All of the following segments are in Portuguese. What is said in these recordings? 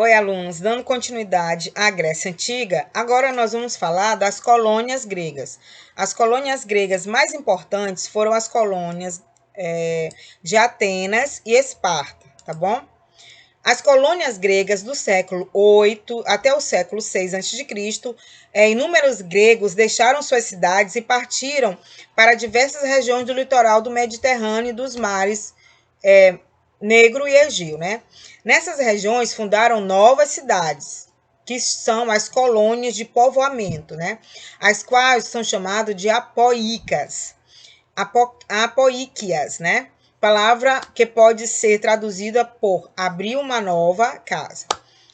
Oi, alunos, dando continuidade à Grécia Antiga, agora nós vamos falar das colônias gregas. As colônias gregas mais importantes foram as colônias de Atenas e Esparta, tá bom? As colônias gregas do século 8 até o século 6 a.C., inúmeros gregos deixaram suas cidades e partiram para diversas regiões do litoral do Mediterrâneo e dos mares Negro e Egeu, né? Nessas regiões fundaram novas cidades, que são as colônias de povoamento, né? As quais são chamadas de apoícas, apoíquias, né? Palavra que pode ser traduzida por abrir uma nova casa.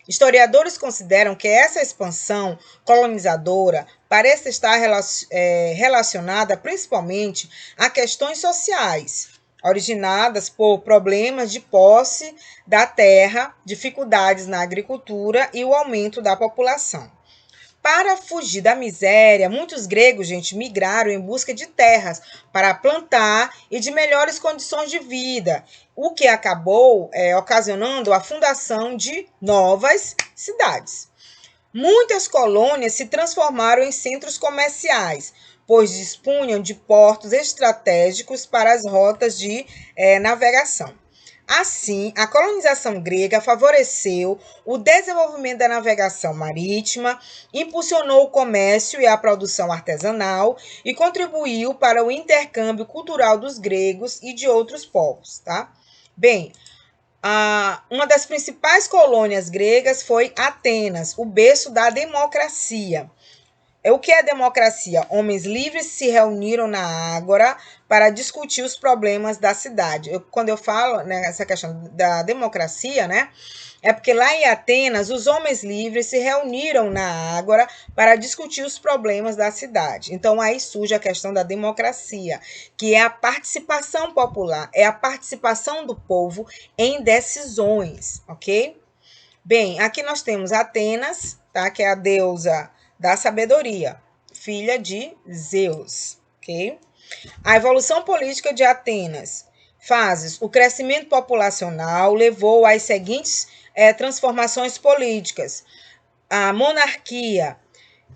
Historiadores consideram que essa expansão colonizadora parece estar relacionada principalmente a questões sociais, originadas por problemas de posse da terra, dificuldades na agricultura e o aumento da população. Para fugir da miséria, muitos gregos, migraram em busca de terras para plantar e de melhores condições de vida, o que acabou ocasionando a fundação de novas cidades. Muitas colônias se transformaram em centros comerciais, pois dispunham de portos estratégicos para as rotas de navegação. Assim, a colonização grega favoreceu o desenvolvimento da navegação marítima, impulsionou o comércio e a produção artesanal e contribuiu para o intercâmbio cultural dos gregos e de outros povos, tá? Bem, uma das principais colônias gregas foi Atenas, o berço da democracia. O que é democracia? Homens livres se reuniram na ágora para discutir os problemas da cidade. Quando eu falo nessa questão da democracia, né? É porque lá em Atenas, os homens livres se reuniram na ágora para discutir os problemas da cidade. Então, aí surge a questão da democracia, que é a participação popular, é a participação do povo em decisões, ok? Bem, aqui nós temos Atenas, tá? Que é a deusa da sabedoria, filha de Zeus, ok? A evolução política de Atenas. Fases. O crescimento populacional levou às seguintes transformações políticas. A monarquia,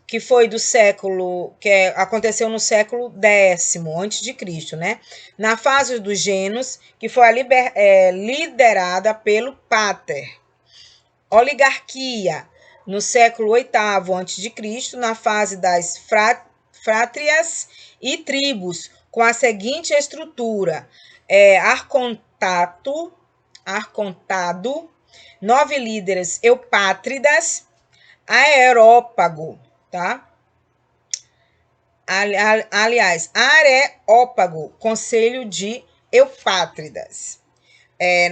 que foi do século, aconteceu no século X antes de Cristo, né? Na fase dos Gênios, que foi liderada pelo Pater. Oligarquia, no século VIII a.C., na fase das frátrias e tribos, com a seguinte estrutura: arcontado, 9 líderes eupátridas, aerópago, tá? Aliás, areópago, conselho de eupátridas.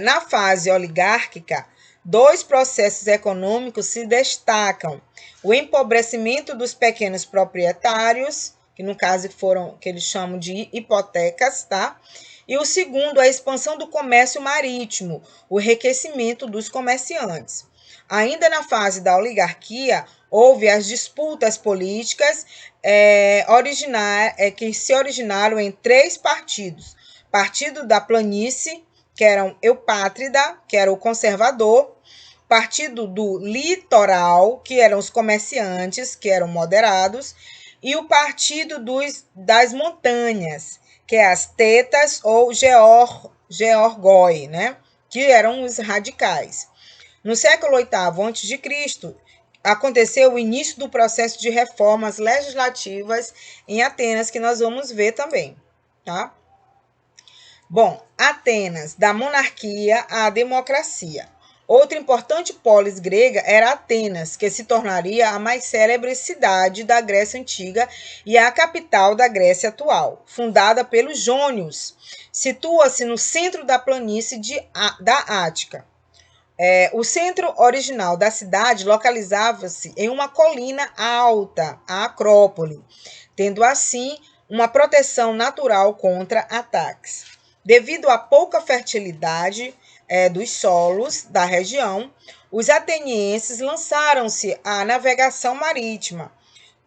Na fase oligárquica, 2 processos econômicos se destacam: o empobrecimento dos pequenos proprietários, que no caso foram que eles chamam de hipotecas, tá? E o segundo, a expansão do comércio marítimo, o enriquecimento dos comerciantes. Ainda na fase da oligarquia, houve as disputas políticas que se originaram em 3 partidos: Partido da Planície, que eram Eupátrida, que era o conservador; Partido do Litoral, que eram os comerciantes, que eram moderados; e o Partido das Montanhas, que é as Tetas ou Georgoi, né? Que eram os radicais. No século VIII a.C., aconteceu o início do processo de reformas legislativas em Atenas, que nós vamos ver também, tá? Bom, Atenas, da monarquia à democracia. Outra importante polis grega era Atenas, que se tornaria a mais célebre cidade da Grécia Antiga e a capital da Grécia atual, fundada pelos jônios. Situa-se no centro da planície da Ática. O centro original da cidade localizava-se em uma colina alta, a Acrópole, tendo assim uma proteção natural contra ataques. Devido à pouca fertilidade dos solos da região, os atenienses lançaram-se à navegação marítima.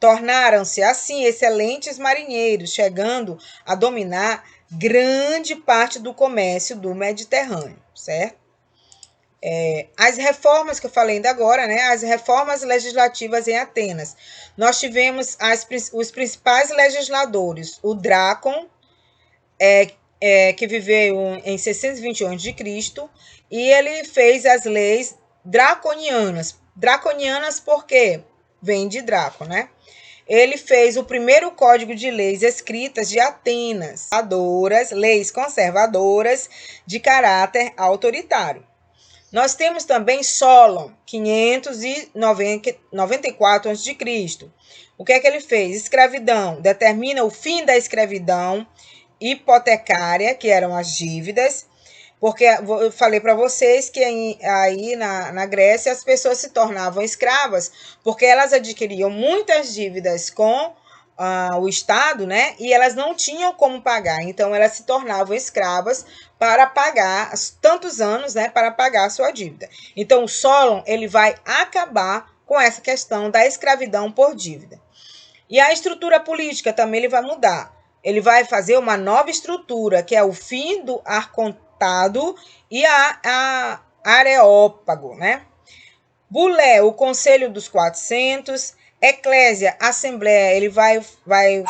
Tornaram-se, assim, excelentes marinheiros, chegando a dominar grande parte do comércio do Mediterrâneo, certo? As reformas que eu falei ainda agora, né? As reformas legislativas em Atenas. Nós tivemos os principais legisladores, o Drácon, que viveu em 621 a.C., e ele fez as leis draconianas. Draconianas porque vem de Draco, né? Ele fez o primeiro código de leis escritas de Atenas, leis conservadoras de caráter autoritário. Nós temos também Solon, 594 a.C. O que é que ele fez? Escravidão. Determina o fim da escravidão hipotecária, que eram as dívidas, porque eu falei para vocês que aí na Grécia as pessoas se tornavam escravas porque elas adquiriam muitas dívidas com o Estado, né? E elas não tinham como pagar, então elas se tornavam escravas para pagar tantos anos, né? Para pagar a sua dívida. Então o Solon ele vai acabar com essa questão da escravidão por dívida. E a estrutura política também ele vai mudar. Ele vai fazer uma nova estrutura, que é o fim do arcontado e a areópago, né? Bulé, o Conselho dos 400, Eclésia, Assembleia, ele vai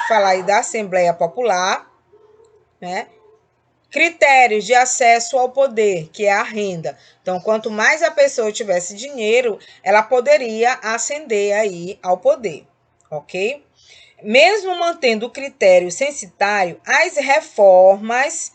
falar aí da Assembleia Popular, né? Critérios de acesso ao poder, que é a renda. Então, quanto mais a pessoa tivesse dinheiro, ela poderia ascender aí ao poder, ok? Mesmo mantendo o critério censitário, as reformas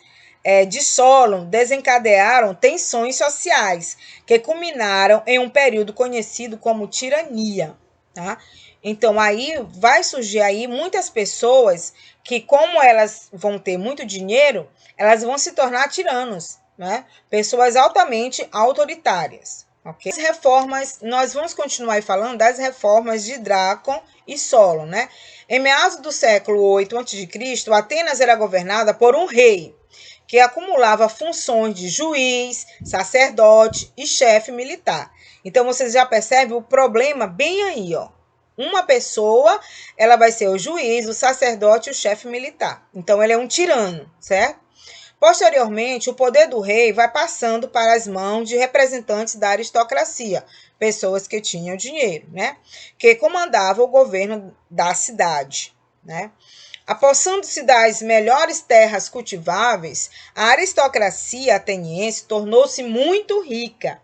de Solon desencadearam tensões sociais, que culminaram em um período conhecido como tirania. Tá? Então, aí vai surgir aí muitas pessoas que, como elas vão ter muito dinheiro, elas vão se tornar tiranos, né? Pessoas altamente autoritárias. Okay? As reformas, nós vamos continuar falando das reformas de Drácon e Solon, né? Em meados do século 8 a.C., Atenas era governada por um rei, que acumulava funções de juiz, sacerdote e chefe militar. Então, vocês já percebem o problema bem aí, ó. Uma pessoa, ela vai ser o juiz, o sacerdote e o chefe militar. Então, ele é um tirano, certo? Posteriormente, o poder do rei vai passando para as mãos de representantes da aristocracia, pessoas que tinham dinheiro, né? Que comandavam o governo da cidade, né? Apossando-se das melhores terras cultiváveis, a aristocracia ateniense tornou-se muito rica.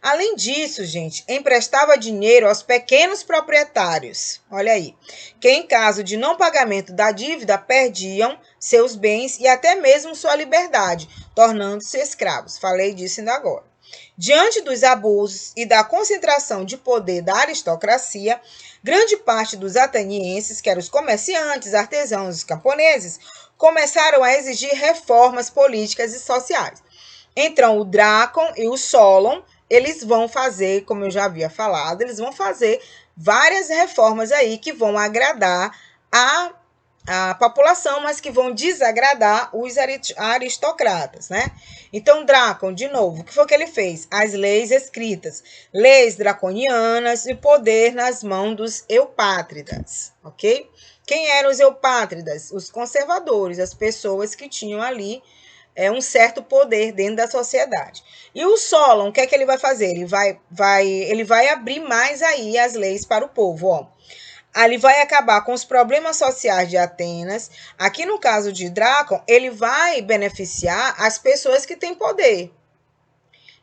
Além disso, gente, emprestava dinheiro aos pequenos proprietários. Olha aí, que em caso de não pagamento da dívida, perdiam seus bens e até mesmo sua liberdade, tornando-se escravos. Falei disso ainda agora. Diante dos abusos e da concentração de poder da aristocracia, grande parte dos atenienses, que eram os comerciantes, artesãos e camponeses, começaram a exigir reformas políticas e sociais. Então, o Drácon e o Solon, eles vão fazer, como eu já havia falado, eles vão fazer várias reformas aí que vão agradar a população, mas que vão desagradar os aristocratas, né? Então, Drácon, de novo, o que foi que ele fez? As leis escritas, leis draconianas e poder nas mãos dos eupátridas, ok? Quem eram os eupátridas? Os conservadores, as pessoas que tinham ali um certo poder dentro da sociedade. E o Solon, o que é que ele vai fazer? Ele vai abrir mais aí as leis para o povo, ó. Ele vai acabar com os problemas sociais de Atenas. Aqui no caso de Drácon, ele vai beneficiar as pessoas que têm poder.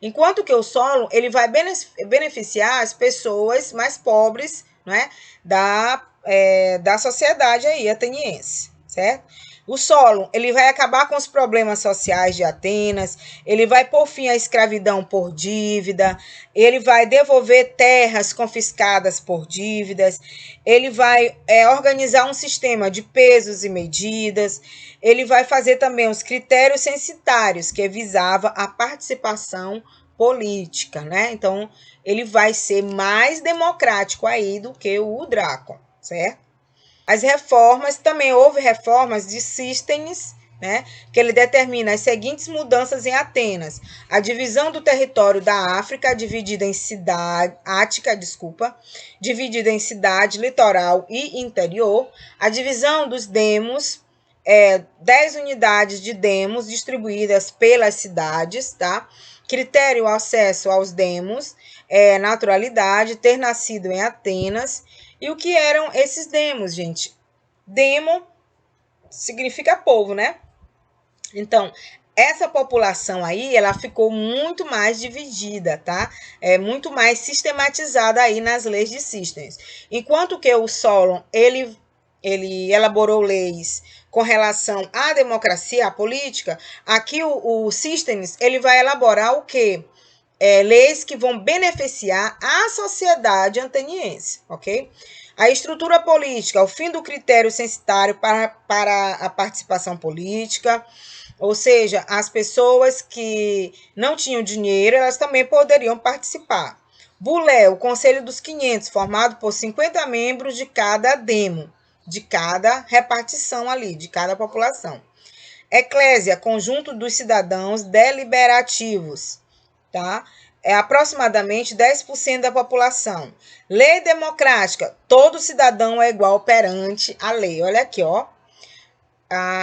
Enquanto que o Solon, ele vai beneficiar as pessoas mais pobres, né, da sociedade aí ateniense, certo? O Solon, ele vai acabar com os problemas sociais de Atenas, ele vai pôr fim à escravidão por dívida, ele vai devolver terras confiscadas por dívidas, ele vai organizar um sistema de pesos e medidas, ele vai fazer também os critérios censitários, que visava a participação política, né? Então, ele vai ser mais democrático aí do que o Drácon, certo? As reformas, também houve reformas de Sístenes, né, que ele determina as seguintes mudanças em Atenas. A divisão do território da África, dividida em cidade, dividida em cidade, litoral e interior. A divisão dos demos, 10 unidades de demos distribuídas pelas cidades, tá? critério acesso aos demos, naturalidade, ter nascido em Atenas. E o que eram esses demos, gente? Demo significa povo, né? Então, essa população aí, ela ficou muito mais dividida, tá? Muito mais sistematizada aí nas leis de Cístenes. Enquanto que o Solon, ele elaborou leis com relação à democracia, à política, aqui o Cístenes, ele vai elaborar o quê? Leis que vão beneficiar a sociedade ateniense, ok? A estrutura política, o fim do critério censitário para a participação política, ou seja, as pessoas que não tinham dinheiro, elas também poderiam participar. Bulé, o Conselho dos 500, formado por 50 membros de cada demo, de cada repartição ali, de cada população. Eclésia, conjunto dos cidadãos deliberativos, tá? É aproximadamente 10% da população. Lei democrática, todo cidadão é igual perante a lei. Olha aqui, ó.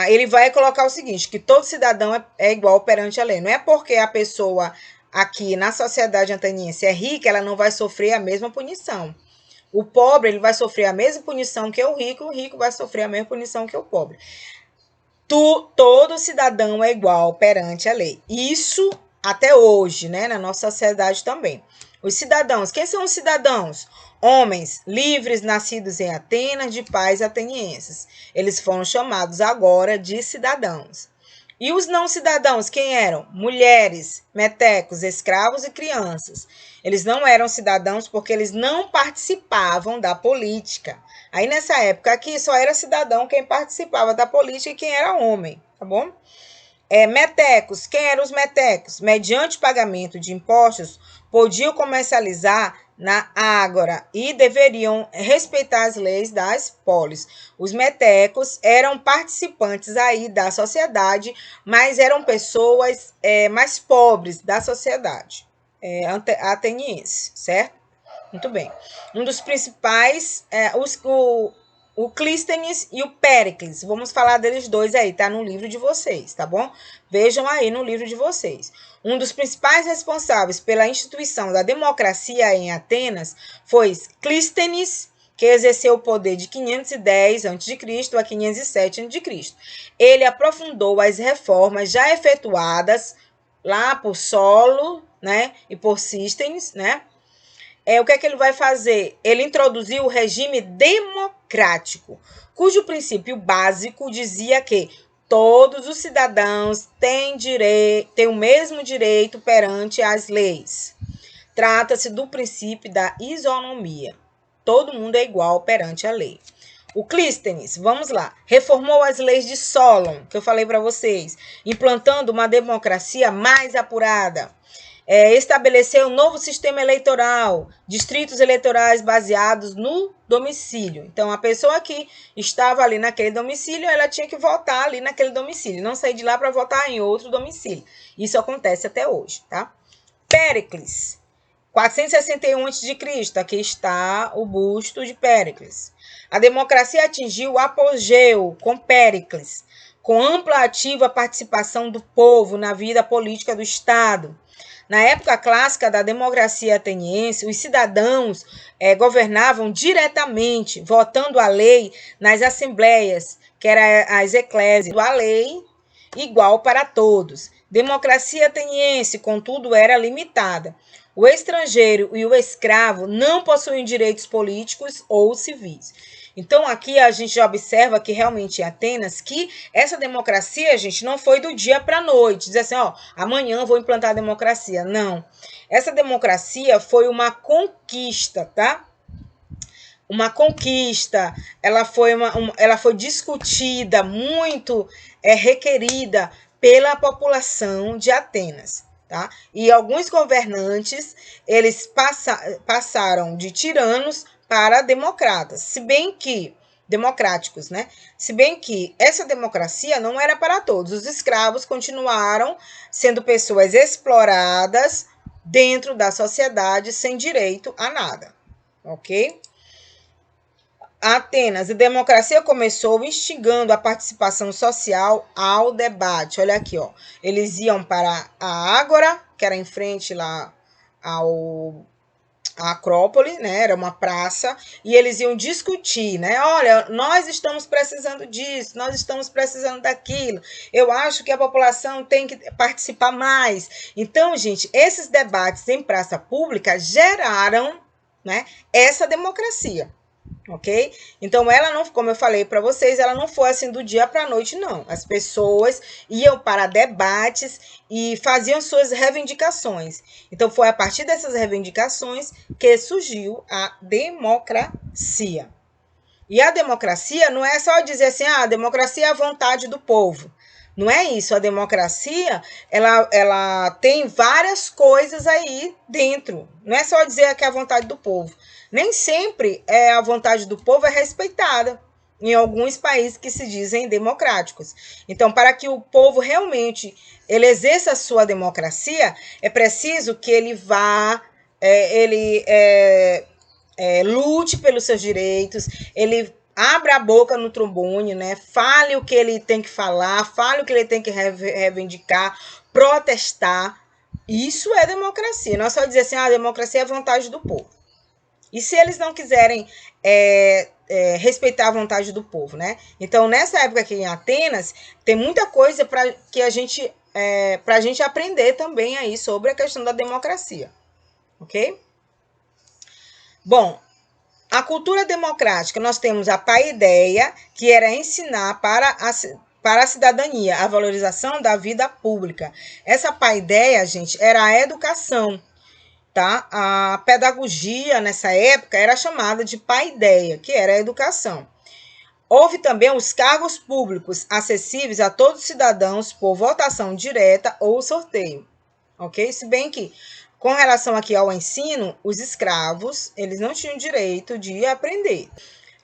Ele vai colocar o seguinte, que todo cidadão é igual perante a lei. Não é porque a pessoa aqui na sociedade ateniense é rica, ela não vai sofrer a mesma punição. O pobre, ele vai sofrer a mesma punição que o rico vai sofrer a mesma punição que o pobre. Todo cidadão é igual perante a lei. Isso até hoje, né, na nossa sociedade também. Os cidadãos, quem são os cidadãos? Homens livres, nascidos em Atenas, de pais atenienses. Eles foram chamados agora de cidadãos. E os não cidadãos, quem eram? Mulheres, metecos, escravos e crianças. Eles não eram cidadãos porque eles não participavam da política. Aí nessa época aqui só era cidadão quem participava da política e quem era homem, tá bom? Metecos, quem eram os metecos? Mediante pagamento de impostos, podiam comercializar na ágora e deveriam respeitar as leis das polis. Os metecos eram participantes aí da sociedade, mas eram pessoas mais pobres da sociedade ateniense, certo? Muito bem. Um dos principais, o Clístenes e o Péricles. Vamos falar deles dois aí, tá no livro de vocês, tá bom? Vejam aí no livro de vocês. Um dos principais responsáveis pela instituição da democracia em Atenas foi Clístenes, que exerceu o poder de 510 a.C. a 507 a.C. Ele aprofundou as reformas já efetuadas lá por Solon, né, e por Cístenes, né? O que é que ele vai fazer? Ele introduziu o regime democrático, cujo princípio básico dizia que todos os cidadãos têm o mesmo direito perante as leis. Trata-se do princípio da isonomia. Todo mundo é igual perante a lei. O Clístenes, vamos lá, reformou as leis de Solon, que eu falei para vocês, implantando uma democracia mais apurada. Estabeleceu um novo sistema eleitoral, distritos eleitorais baseados no domicílio. Então, a pessoa que estava ali naquele domicílio, ela tinha que votar ali naquele domicílio, não sair de lá para votar em outro domicílio. Isso acontece até hoje, tá? Péricles, 461 a.C., aqui está o busto de Péricles. A democracia atingiu o apogeu com Péricles, com ampla ativa participação do povo na vida política do Estado. Na época clássica da democracia ateniense, os cidadãos governavam diretamente, votando a lei nas assembleias, que eram as eclésias, a lei igual para todos. Democracia ateniense, contudo, era limitada. O estrangeiro e o escravo não possuem direitos políticos ou civis. Então, aqui a gente já observa que realmente em Atenas, que essa democracia, gente, não foi do dia para a noite. Dizer assim, ó, amanhã vou implantar a democracia. Não. Essa democracia foi uma conquista, tá? Uma conquista. Ela foi discutida, muito requerida pela população de Atenas. Tá? E alguns governantes, eles passaram de tiranos para democratas, democráticos, né? Se bem que essa democracia não era para todos. Os escravos continuaram sendo pessoas exploradas dentro da sociedade sem direito a nada, ok? Atenas, a democracia começou instigando a participação social ao debate. Olha aqui, ó. Eles iam para a Ágora, que era em frente lá ao a Acrópole, né? Era uma praça, e eles iam discutir, né? Olha, nós estamos precisando disso, nós estamos precisando daquilo. Eu acho que a população tem que participar mais. Então, gente, esses debates em praça pública geraram, né, essa democracia. Ok? Então, ela não, como eu falei para vocês, ela não foi assim do dia para a noite, não. As pessoas iam para debates e faziam suas reivindicações. Então, foi a partir dessas reivindicações que surgiu a democracia. E a democracia não é só dizer assim, a democracia é a vontade do povo. Não é isso. A democracia, ela tem várias coisas aí dentro. Não é só dizer que é a vontade do povo. Nem sempre a vontade do povo é respeitada em alguns países que se dizem democráticos. Então, para que o povo realmente ele exerça a sua democracia, é preciso que ele vá, lute pelos seus direitos, ele abra a boca no trombone, né? Fale o que ele tem que falar, fale o que ele tem que reivindicar, protestar. Isso é democracia. Não é só dizer assim, a democracia é a vontade do povo. E se eles não quiserem respeitar a vontade do povo, né? Então, nessa época aqui em Atenas, tem muita coisa para que a gente aprender também aí sobre a questão da democracia, ok? Bom, a cultura democrática, nós temos a paideia, que era ensinar para a cidadania a valorização da vida pública. Essa paideia, gente, era a educação. Tá? A pedagogia nessa época era chamada de paideia, que era a educação. Houve também os cargos públicos acessíveis a todos os cidadãos por votação direta ou sorteio, ok? Se bem que, com relação aqui ao ensino, os escravos, eles não tinham direito de aprender.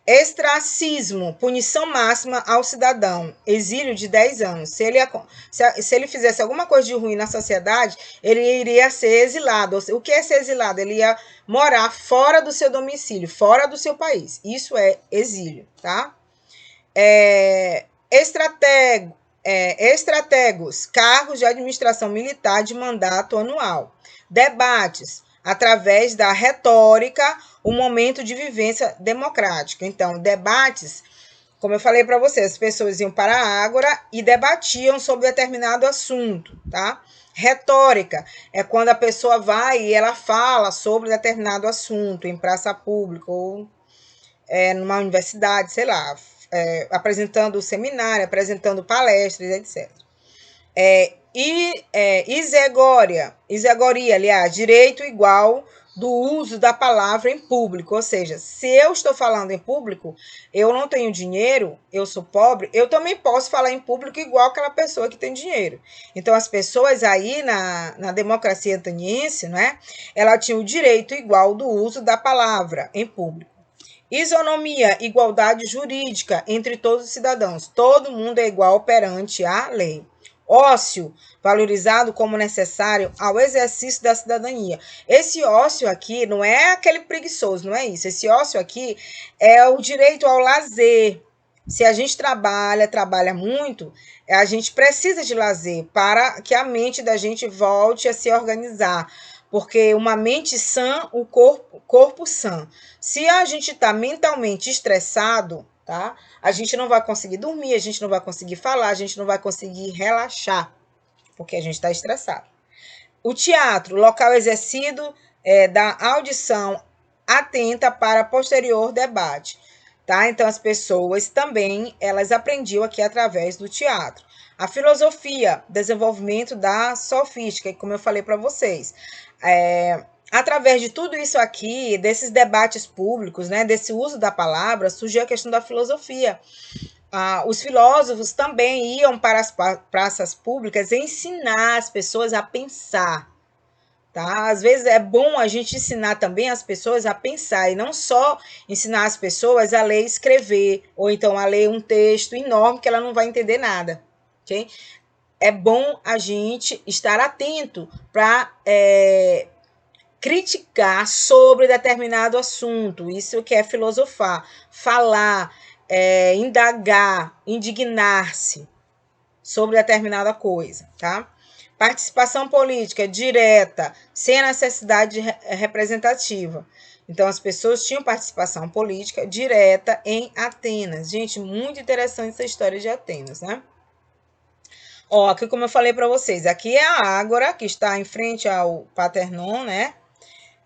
Ostracismo, punição máxima ao cidadão, exílio de 10 anos. Se ele fizesse alguma coisa de ruim na sociedade, ele iria ser exilado. O que é ser exilado? Ele ia morar fora do seu domicílio, fora do seu país. Isso é exílio, tá? Estrategos, cargos de administração militar de mandato anual. Debates, através da retórica, o momento de vivência democrática. Então, debates, como eu falei para vocês, as pessoas iam para a Ágora e debatiam sobre determinado assunto, tá? Retórica é quando a pessoa vai e ela fala sobre determinado assunto em praça pública ou numa universidade, sei lá, apresentando seminário, apresentando palestras, etc. Isegoria, aliás, direito igual do uso da palavra em público, ou seja, se eu estou falando em público, eu não tenho dinheiro, eu sou pobre, eu também posso falar em público igual aquela pessoa que tem dinheiro. Então, as pessoas aí na democracia ateniense, né, ela tinha o direito igual do uso da palavra em público. Isonomia, igualdade jurídica entre todos os cidadãos. Todo mundo é igual perante a lei. Ócio, valorizado como necessário ao exercício da cidadania. Esse ócio aqui não é aquele preguiçoso, não é isso. Esse ócio aqui é o direito ao lazer. Se a gente trabalha muito, a gente precisa de lazer para que a mente da gente volte a se organizar. Porque uma mente sã, o corpo sã. Se a gente está mentalmente estressado, tá? A gente não vai conseguir dormir, a gente não vai conseguir falar, a gente não vai conseguir relaxar, porque a gente está estressado. O teatro, local exercido da audição atenta para posterior debate, tá? Então, as pessoas também, elas aprendiam aqui através do teatro. A filosofia, desenvolvimento da sofística, como eu falei para vocês. Através de tudo isso aqui, desses debates públicos, né, desse uso da palavra, surgiu a questão da filosofia. Os filósofos também iam para as praças públicas ensinar as pessoas a pensar. Tá? Às vezes é bom a gente ensinar também as pessoas a pensar, e não só ensinar as pessoas a ler e escrever, ou então a ler um texto enorme que ela não vai entender nada. Okay? É bom a gente estar atento para criticar sobre determinado assunto. Isso que é filosofar, falar, indagar, indignar-se sobre determinada coisa, tá? Participação política direta, sem a necessidade representativa. Então, as pessoas tinham participação política direta em Atenas. Gente, muito interessante essa história de Atenas, né? Ó, aqui como eu falei para vocês, aqui é a Ágora, que está em frente ao Paternon, né?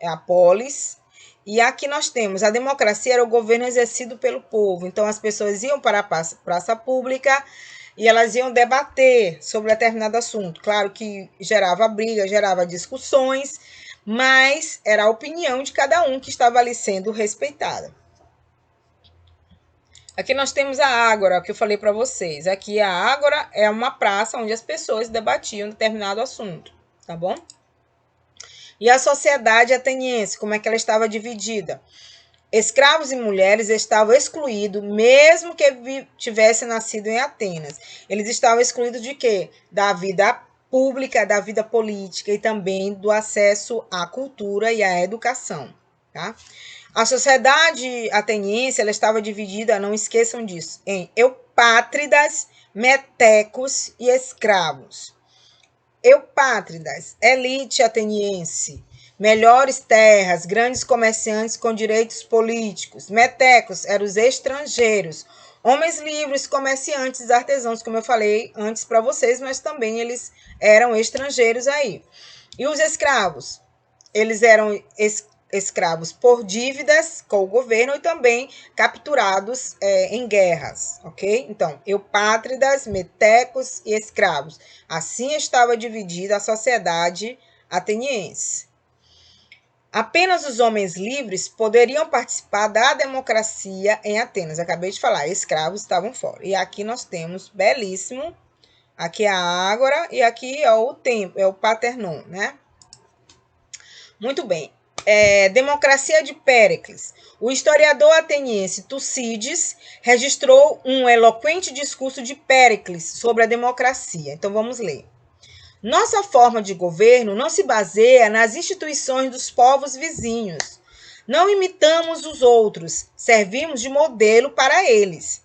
É a polis. E aqui nós temos a democracia, era o governo exercido pelo povo. Então, as pessoas iam para a praça pública e elas iam debater sobre determinado assunto. Claro que gerava briga, gerava discussões, mas era a opinião de cada um que estava ali sendo respeitada. Aqui nós temos a Ágora, que eu falei para vocês. Aqui a Ágora é uma praça onde as pessoas debatiam determinado assunto, tá bom? E a sociedade ateniense, como é que ela estava dividida? Escravos e mulheres estavam excluídos, mesmo que tivessem nascido em Atenas. Eles estavam excluídos de quê? Da vida pública, da vida política e também do acesso à cultura e à educação, tá? A sociedade ateniense, ela estava dividida, não esqueçam disso, em eupátridas, metecos e escravos. Eupátridas, elite ateniense, melhores terras, grandes comerciantes com direitos políticos. Metecos eram os estrangeiros, homens livres, comerciantes, artesãos, como eu falei antes para vocês, mas também eles eram estrangeiros aí. E os escravos? Eles eram escravos por dívidas com o governo e também capturados em guerras, ok? Então, eupátridas, metecos e escravos. Assim estava dividida a sociedade ateniense. Apenas os homens livres poderiam participar da democracia em Atenas. Acabei de falar, escravos estavam fora. E aqui nós temos, belíssimo, aqui é a Ágora e aqui é o templo, é o Paternon, né? Muito bem. Democracia de Péricles. O historiador ateniense Tucídides registrou um eloquente discurso de Péricles sobre a democracia. Então vamos ler. Nossa forma de governo não se baseia nas instituições dos povos vizinhos. Não imitamos os outros, servimos de modelo para eles.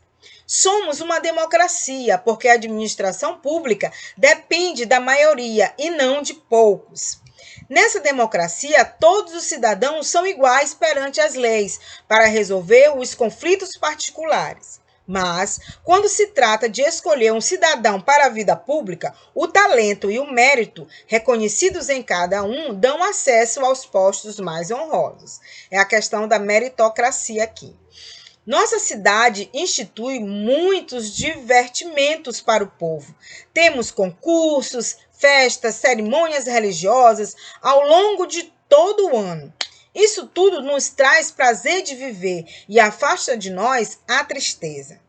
Somos uma democracia, porque a administração pública depende da maioria e não de poucos. Nessa democracia, todos os cidadãos são iguais perante as leis para resolver os conflitos particulares. Mas, quando se trata de escolher um cidadão para a vida pública, o talento e o mérito reconhecidos em cada um dão acesso aos postos mais honrosos. É a questão da meritocracia aqui. Nossa cidade institui muitos divertimentos para o povo. Temos concursos, festas, cerimônias religiosas ao longo de todo o ano. Isso tudo nos traz prazer de viver e afasta de nós a tristeza.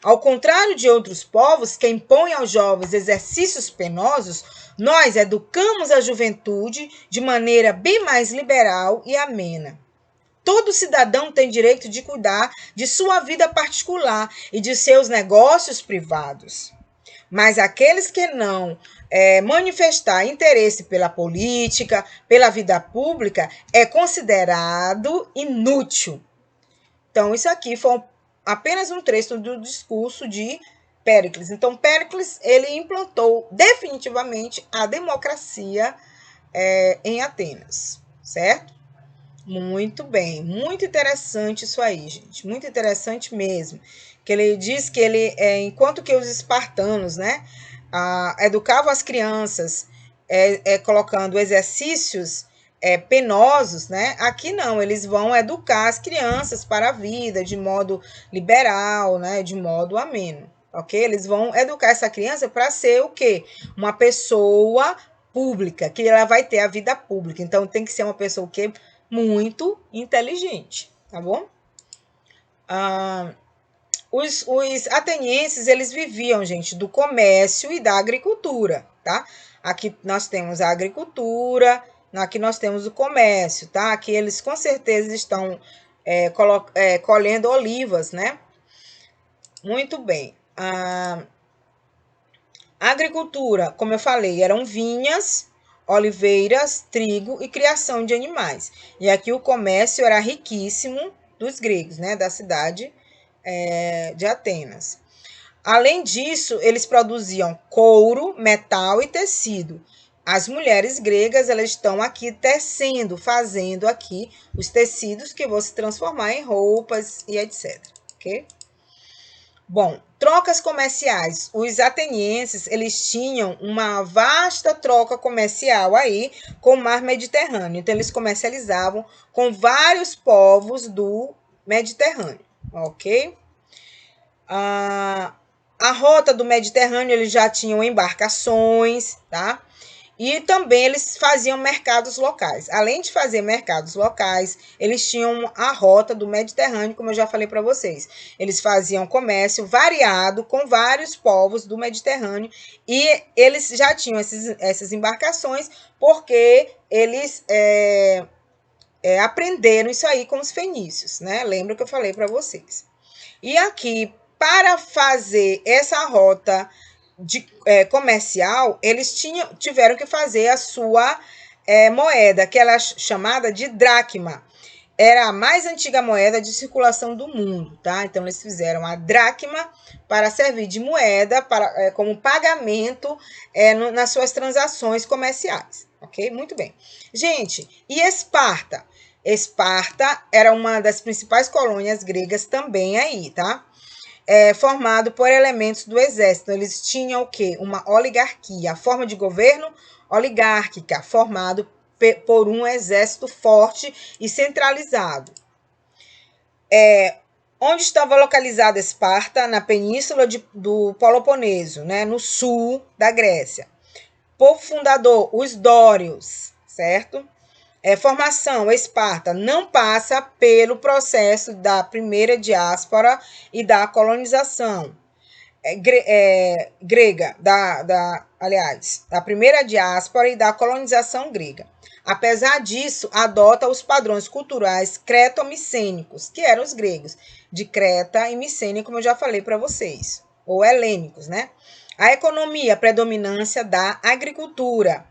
Ao contrário de outros povos que impõem aos jovens exercícios penosos, nós educamos a juventude de maneira bem mais liberal e amena. Todo cidadão tem direito de cuidar de sua vida particular e de seus negócios privados. Mas aqueles que não manifestar interesse pela política, pela vida pública, é considerado inútil. Então, isso aqui foi apenas um trecho do discurso de Péricles. Então, Péricles, ele implantou definitivamente a democracia em Atenas, certo? Muito bem, muito interessante isso aí, gente, muito interessante mesmo. Que ele diz que ele, enquanto que os espartanos, né, educavam as crianças, colocando exercícios penosos, né? Aqui não, eles vão educar as crianças para a vida de modo liberal, né, de modo ameno, ok? Eles vão educar essa criança para ser o quê? Uma pessoa pública, que ela vai ter a vida pública. Então tem que ser uma pessoa o quê? Muito inteligente, tá bom? Os atenienses, eles viviam, gente, do comércio e da agricultura, tá? Aqui nós temos a agricultura, aqui nós temos o comércio, tá? Aqui eles com certeza estão colhendo olivas, né? Muito bem. A agricultura, como eu falei, eram vinhas, oliveiras, trigo e criação de animais. E aqui o comércio era riquíssimo dos gregos, né, da cidade de Atenas. Além disso, eles produziam couro, metal e tecido. As mulheres gregas, elas estão aqui tecendo, fazendo aqui os tecidos que vão se transformar em roupas e etc, ok? Bom, trocas comerciais. Os atenienses, eles tinham uma vasta troca comercial aí com o mar Mediterrâneo. Então, eles comercializavam com vários povos do Mediterrâneo, ok? A rota do Mediterrâneo, eles já tinham embarcações, tá? E também eles faziam mercados locais. Além de fazer mercados locais, eles tinham a rota do Mediterrâneo, como eu já falei para vocês. Eles faziam comércio variado com vários povos do Mediterrâneo e eles já tinham essas embarcações porque eles aprenderam isso aí com os fenícios, né? Lembra que eu falei para vocês. E aqui, para fazer essa rota comercial, eles tiveram que fazer a sua moeda, que ela é chamada de dracma. Era a mais antiga moeda de circulação do mundo, tá? Então, eles fizeram a dracma para servir de moeda como pagamento nas suas transações comerciais, ok? Muito bem. Gente, e Esparta? Esparta era uma das principais colônias gregas também aí, tá? Formado por elementos do exército. Eles tinham o quê? Uma oligarquia, a forma de governo oligárquica, formado por um exército forte e centralizado. Onde estava localizada Esparta? Na península do Peloponeso, né? No sul da Grécia. Povo fundador, os dórios, certo? Formação, Esparta não passa pelo processo da primeira diáspora e da colonização grega, aliás, da primeira diáspora e da colonização grega. Apesar disso, adota os padrões culturais creto-micênicos, que eram os gregos, de Creta e Micênia, como eu já falei para vocês, ou helênicos, né? A economia, a predominância da agricultura.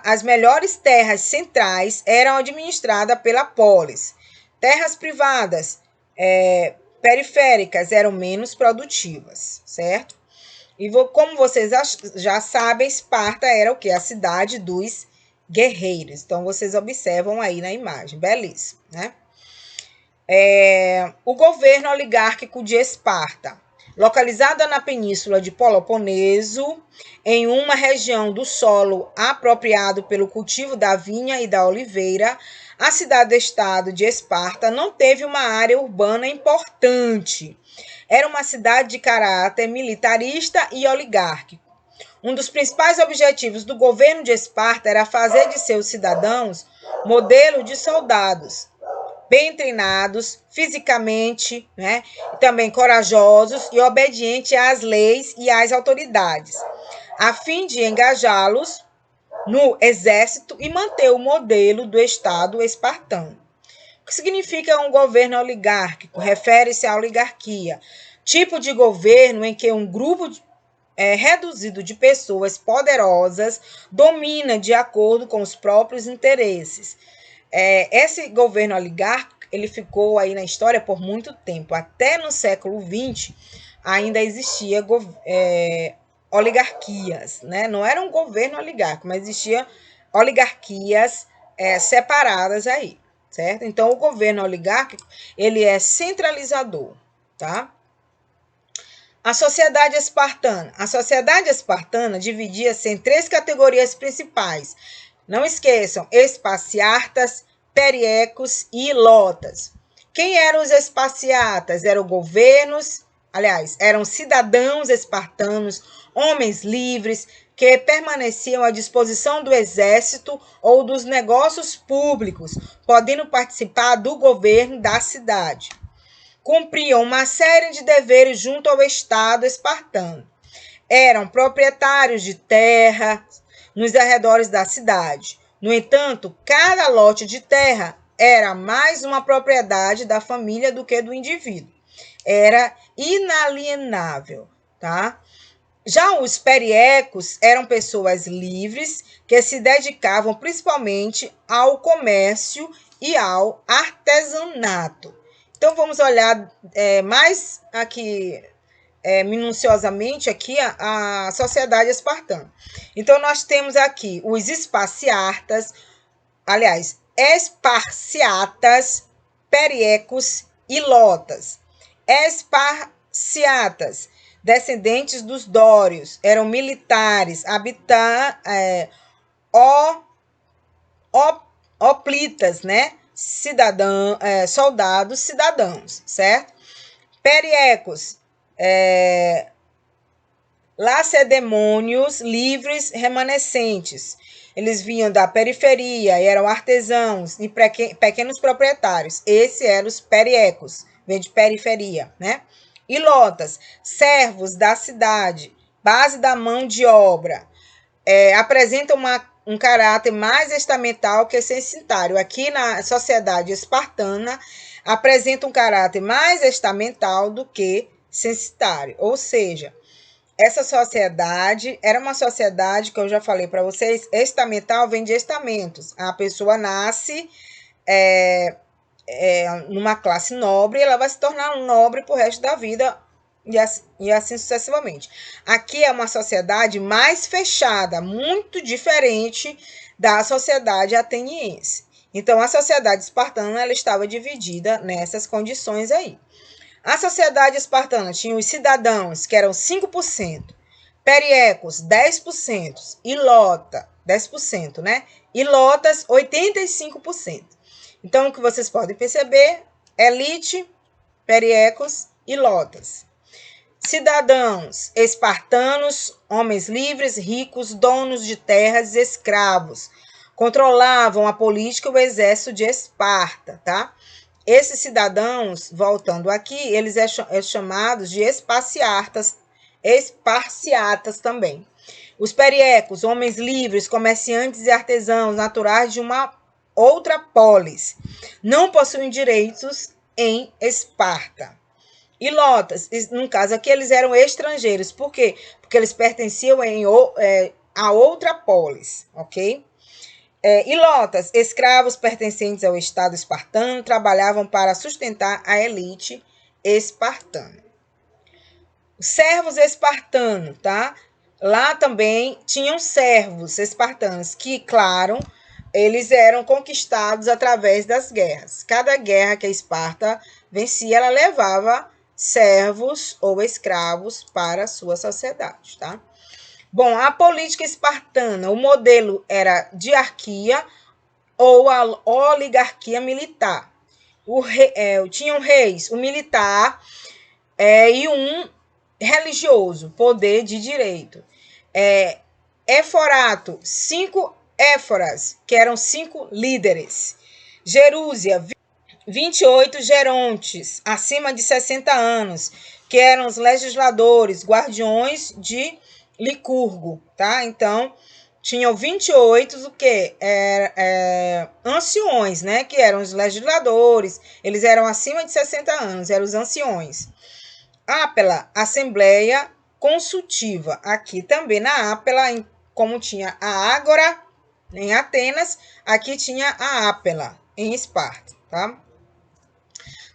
As melhores terras centrais eram administradas pela polis. Terras privadas periféricas eram menos produtivas, certo? E como vocês já sabem, Esparta era o quê? A cidade dos guerreiros. Então, vocês observam aí na imagem. Belíssimo, né? O governo oligárquico de Esparta. Localizada na península de Peloponeso, em uma região do solo apropriado pelo cultivo da vinha e da oliveira, a cidade-estado de Esparta não teve uma área urbana importante. Era uma cidade de caráter militarista e oligárquico. Um dos principais objetivos do governo de Esparta era fazer de seus cidadãos modelo de soldados, bem treinados fisicamente, né? Também corajosos e obedientes às leis e às autoridades, a fim de engajá-los no exército e manter o modelo do Estado espartano. O que significa um governo oligárquico? Refere-se à oligarquia, tipo de governo em que um grupo reduzido de pessoas poderosas domina de acordo com os próprios interesses. Esse governo oligárquico, ele ficou aí na história por muito tempo. Até no século XX, ainda existia oligarquias, né? Não era um governo oligárquico, mas existiam oligarquias separadas aí, certo? Então, o governo oligárquico, ele é centralizador, tá? A sociedade espartana. A sociedade espartana dividia-se em 3 categorias principais. Não esqueçam, esparciatas, periecos e ilotas. Quem eram os esparciatas? Eram eram cidadãos espartanos, homens livres, que permaneciam à disposição do exército ou dos negócios públicos, podendo participar do governo da cidade. Cumpriam uma série de deveres junto ao Estado espartano. Eram proprietários de terra nos arredores da cidade. No entanto, cada lote de terra era mais uma propriedade da família do que do indivíduo. Era inalienável, tá? Já os periecos eram pessoas livres que se dedicavam principalmente ao comércio e ao artesanato. Então vamos olhar mais aqui minuciosamente aqui a sociedade espartana. Então nós temos aqui os esparciatas, aliás, esparciatas, periecos e lotas. Esparciatas, descendentes dos dórios, eram militares, hoplitas, né? Soldados cidadãos, certo? Periecos, lacedemônios livres remanescentes. Eles vinham da periferia e eram artesãos e pequenos proprietários. Esses eram os periecos, vem de periferia, né? E lotas, servos da cidade, base da mão de obra, apresentam um caráter mais estamental que censitário. Aqui na sociedade espartana, apresenta um caráter mais estamental do que censitário. Ou seja, essa sociedade era uma sociedade que eu já falei para vocês, estamental vem de estamentos. A pessoa nasce numa classe nobre e ela vai se tornar nobre pro resto da vida e assim sucessivamente. Aqui é uma sociedade mais fechada, muito diferente da sociedade ateniense. Então, a sociedade espartana ela estava dividida nessas condições aí. A sociedade espartana tinha os cidadãos, que eram 5%, periecos, 10%, e lota, 10%, né? E lotas, 85%. Então, o que vocês podem perceber, elite, periecos e lotas. Cidadãos, espartanos, homens livres, ricos, donos de terras, escravos. Controlavam a política e o exército de Esparta, tá? Esses cidadãos, voltando aqui, eles são chamados de esparciatas também. Os periecos, homens livres, comerciantes e artesãos naturais de uma outra polis, não possuem direitos em Esparta. E lotas, no caso aqui, eles eram estrangeiros. Por quê? Porque eles pertenciam a outra polis, ok? E lotas, escravos pertencentes ao Estado espartano, trabalhavam para sustentar a elite espartana. Os servos espartanos, tá? Lá também tinham servos espartanos, que, claro, eles eram conquistados através das guerras. Cada guerra que a Esparta vencia, ela levava servos ou escravos para a sua sociedade, tá? Bom, a política espartana, o modelo era diarquia ou a oligarquia militar. Tinham reis, o militar e um religioso, poder de direito. Éforato, 5 éforas, que eram 5 líderes. Jerúsia, 28 gerontes, acima de 60 anos, que eram os legisladores, guardiões de Licurgo, tá? Então, tinham 28, o quê? Anciões, né? Que eram os legisladores, eles eram acima de 60 anos, eram os anciões. Ápela, Assembleia Consultiva. Aqui também na Ápela, como tinha a Ágora em Atenas, aqui tinha a Ápela em Esparta, tá?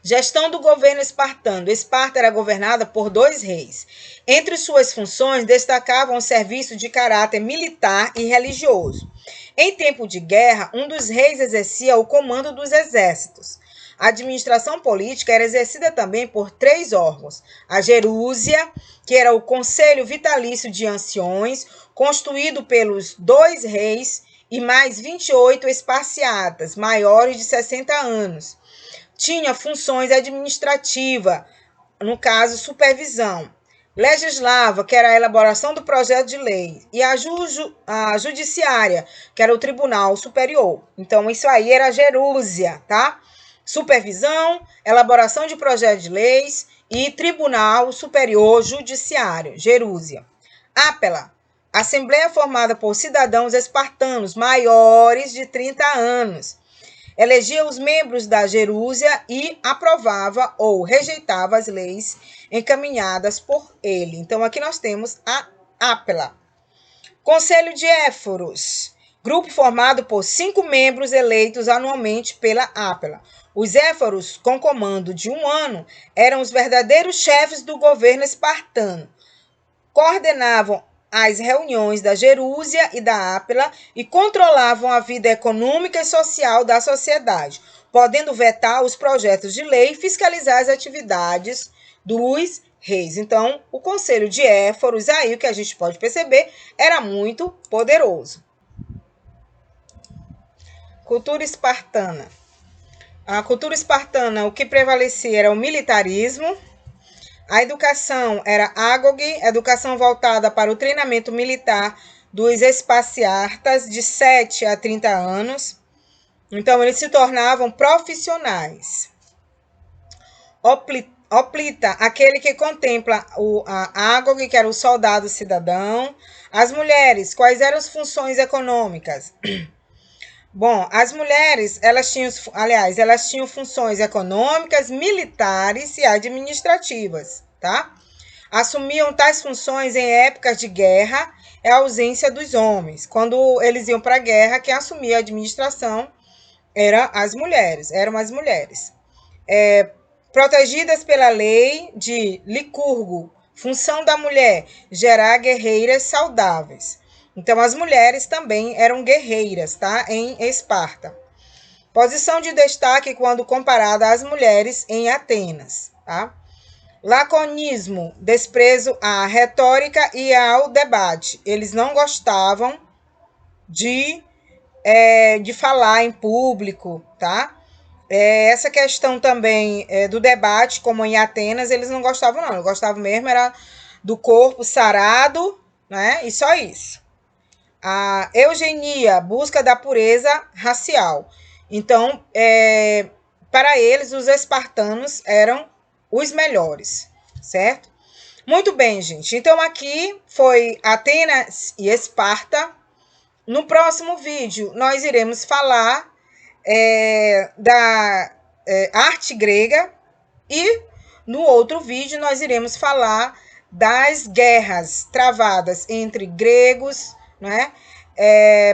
Gestão do governo espartano. Esparta era governada por 2 reis. Entre suas funções destacavam o serviço de caráter militar e religioso. Em tempo de guerra, um dos reis exercia o comando dos exércitos. A administração política era exercida também por 3 órgãos. A Gerúsia, que era o Conselho Vitalício de Anciões, constituído pelos 2 reis e mais 28 esparciatas, maiores de 60 anos. Tinha funções administrativas, no caso, supervisão. Legislava, que era a elaboração do projeto de lei. E a judiciária, que era o Tribunal Superior. Então, isso aí era a Gerúsia, tá? Supervisão, elaboração de projeto de leis e Tribunal Superior Judiciário, Gerúsia. Ápela, assembleia formada por cidadãos espartanos maiores de 30 anos. Elegia os membros da Gerúsia e aprovava ou rejeitava as leis encaminhadas por ele. Então, aqui nós temos a Ápela. Conselho de Éforos, grupo formado por 5 membros eleitos anualmente pela Ápela. Os éforos, com comando de 1 ano, eram os verdadeiros chefes do governo espartano. Coordenavam as reuniões da Gerúsia e da Ápela e controlavam a vida econômica e social da sociedade, podendo vetar os projetos de lei e fiscalizar as atividades dos reis. Então, o conselho de Éforos, aí o que a gente pode perceber, era muito poderoso. Cultura espartana. A cultura espartana, o que prevalecia era o militarismo. A educação era ágoge, educação voltada para o treinamento militar dos espartiatas de 7 a 30 anos. Então, eles se tornavam profissionais. Oplita, aquele que contempla a ágoge, que era o soldado cidadão. As mulheres, quais eram as funções econômicas? Bom, as mulheres, elas tinham funções econômicas, militares e administrativas, tá? Assumiam tais funções em épocas de guerra e a ausência dos homens. Quando eles iam para a guerra, quem assumia a administração eram as mulheres. Protegidas pela lei de Licurgo, função da mulher, gerar guerreiras saudáveis. Então, as mulheres também eram guerreiras, tá? Em Esparta. Posição de destaque quando comparada às mulheres em Atenas, tá? Laconismo, desprezo à retórica e ao debate. Eles não gostavam de falar em público, tá? Essa questão também do debate, como em Atenas, eles não gostavam, não. Eles gostavam mesmo era do corpo sarado, né? E só isso. A eugenia, busca da pureza racial. Então, para eles, os espartanos eram os melhores, certo? Muito bem, gente. Então, aqui foi Atenas e Esparta. No próximo vídeo, nós iremos falar da arte grega e no outro vídeo nós iremos falar das guerras travadas entre gregos, né,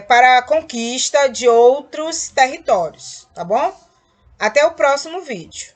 para a conquista de outros territórios, tá bom? Até o próximo vídeo.